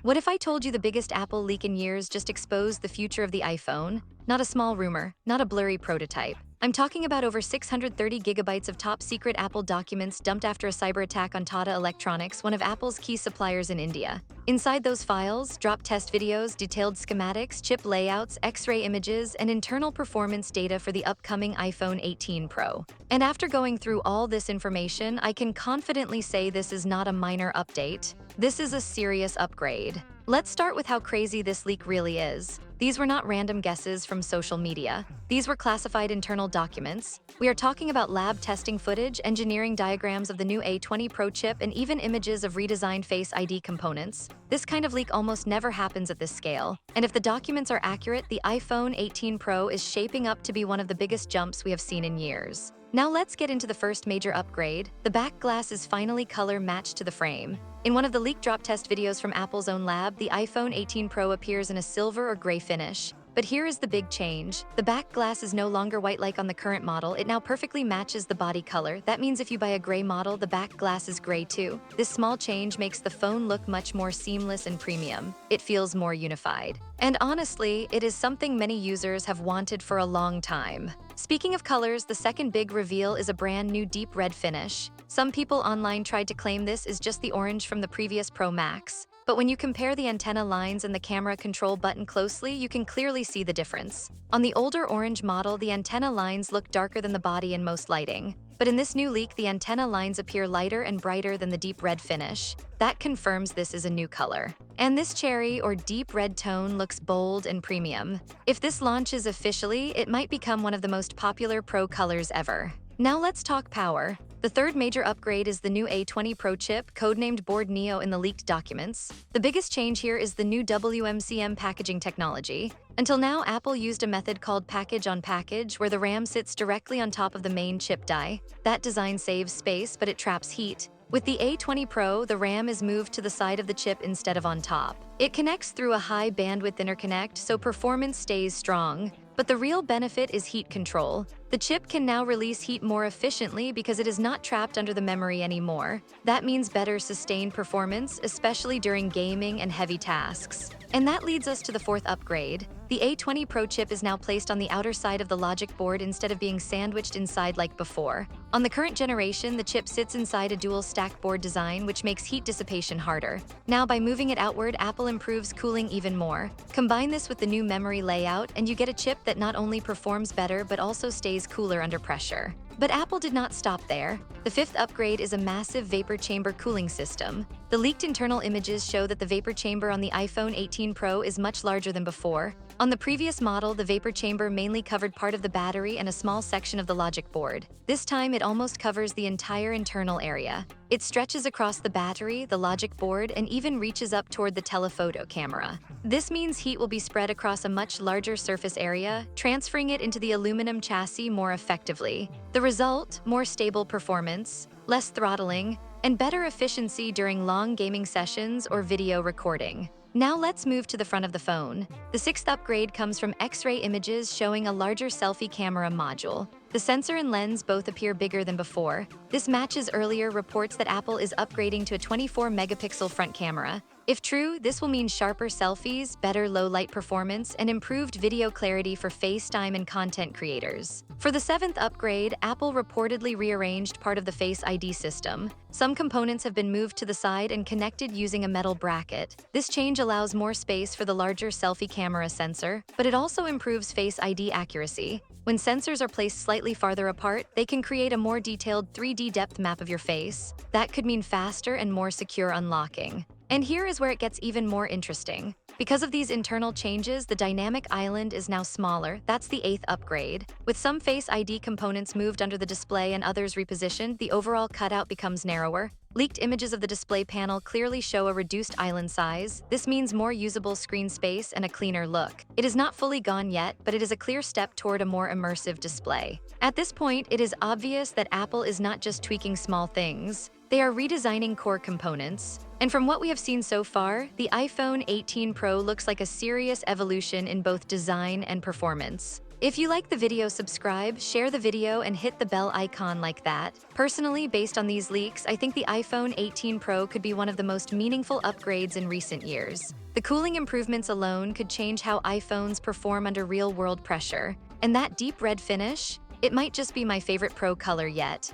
What if I told you the biggest Apple leak in years just exposed the future of the iPhone? Not a small rumor, not a blurry prototype. I'm talking about over 630 gigabytes of top-secret Apple documents dumped after a cyber attack on Tata Electronics, one of Apple's key suppliers in India. Inside those files, drop test videos, detailed schematics, chip layouts, X-ray images, and internal performance data for the upcoming iPhone 18 Pro. And after going through all this information, I can confidently say this is not a minor update. This is a serious upgrade. Let's start with how crazy this leak really is. These were not random guesses from social media. These were classified internal documents. We are talking about lab testing footage, engineering diagrams of the new A20 Pro chip, and even images of redesigned Face ID components. This kind of leak almost never happens at this scale. And if the documents are accurate, the iPhone 18 Pro is shaping up to be one of the biggest jumps we have seen in years. Now let's get into the first major upgrade. The back glass is finally color matched to the frame. In one of the leaked drop test videos from Apple's own lab, the iPhone 18 Pro appears in a silver or gray finish. But here is the big change. The back glass is no longer white like on the current model. It now perfectly matches the body color. That means if you buy a gray model, the back glass is gray too. This small change makes the phone look much more seamless and premium. It feels more unified. And honestly, it is something many users have wanted for a long time. Speaking of colors, the second big reveal is a brand new deep red finish. Some people online tried to claim this is just the orange from the previous Pro Max. But when you compare the antenna lines and the camera control button closely, you can clearly see the difference. On the older orange model, the antenna lines look darker than the body in most lighting. But in this new leak, the antenna lines appear lighter and brighter than the deep red finish. That confirms this is a new color. And this cherry or deep red tone looks bold and premium. If this launches officially, it might become one of the most popular Pro colors ever. Now let's talk power. The third major upgrade is the new A20 Pro chip, codenamed Board Neo in the leaked documents. The biggest change here is the new WMCM packaging technology. Until now, Apple used a method called package on package, where the RAM sits directly on top of the main chip die. That design saves space, but it traps heat. With the A20 Pro, the RAM is moved to the side of the chip instead of on top. It connects through a high bandwidth interconnect, so performance stays strong. But the real benefit is heat control. The chip can now release heat more efficiently because it is not trapped under the memory anymore. That means better sustained performance, especially during gaming and heavy tasks. And that leads us to the fourth upgrade. The A20 Pro chip is now placed on the outer side of the logic board instead of being sandwiched inside like before. On the current generation, the chip sits inside a dual stack board design, which makes heat dissipation harder. Now, by moving it outward, Apple improves cooling even more. Combine this with the new memory layout, and you get a chip that not only performs better but also stays cooler under pressure. But Apple did not stop there. The fifth upgrade is a massive vapor chamber cooling system. The leaked internal images show that the vapor chamber on the iPhone 18 Pro is much larger than before. On the previous model, the vapor chamber mainly covered part of the battery and a small section of the logic board. This time, it almost covers the entire internal area. It stretches across the battery, the logic board, and even reaches up toward the telephoto camera. This means heat will be spread across a much larger surface area, transferring it into the aluminum chassis more effectively. The result: more stable performance, less throttling, and better efficiency during long gaming sessions or video recording. Now let's move to the front of the phone. The sixth upgrade comes from X-ray images showing a larger selfie camera module. The sensor and lens both appear bigger than before. This matches earlier reports that Apple is upgrading to a 24-megapixel front camera. If true, this will mean sharper selfies, better low-light performance, and improved video clarity for FaceTime and content creators. For the seventh upgrade, Apple reportedly rearranged part of the Face ID system. Some components have been moved to the side and connected using a metal bracket. This change allows more space for the larger selfie camera sensor, but it also improves Face ID accuracy. When sensors are placed slightly farther apart, they can create a more detailed 3D depth map of your face. That could mean faster and more secure unlocking. And here is where it gets even more interesting. Because of these internal changes, the dynamic island is now smaller. That's the eighth upgrade. With some Face ID components moved under the display and others repositioned, the overall cutout becomes narrower. Leaked images of the display panel clearly show a reduced island size. This means more usable screen space and a cleaner look. It is not fully gone yet, but it is a clear step toward a more immersive display. At this point, it is obvious that Apple is not just tweaking small things. They are redesigning core components. And from what we have seen so far, the iPhone 18 Pro looks like a serious evolution in both design and performance. If you like the video, subscribe, share the video, and hit the bell icon like that. Personally, based on these leaks, I think the iPhone 18 Pro could be one of the most meaningful upgrades in recent years. The cooling improvements alone could change how iPhones perform under real-world pressure. And that deep red finish? It might just be my favorite Pro color yet.